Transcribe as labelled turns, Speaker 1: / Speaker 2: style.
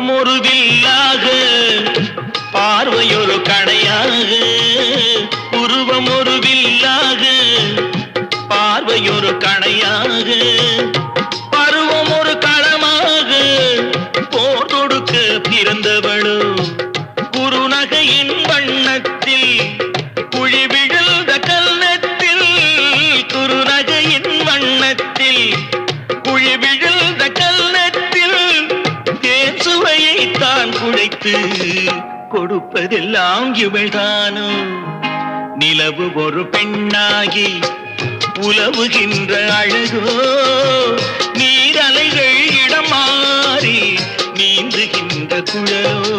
Speaker 1: உருவம் ஒரு வில்லாக பார்வையொரு கணையாக உருவம் ஒரு வில்லாக பார்வையொரு கணையாக பருவம் ஒரு களமாக போர் தொடுக்க பிறந்தவளோ குறுநகையின் வண்ணத்தில் குழி விழுந்த கல்நத்தில் குறுநகையின் வண்ணத்தில் குழி விழுந்த கல்நத்தில் தேன் சுவையை தான் குழைத்து கொடுப்பதெல்லாம் இவள்தானோ நிலவு ஒரு பெண்ணாகி உலவுகின்ற அழகோ நீரலைகள் இடம் மாறி நீந்துகின்ற குழலோ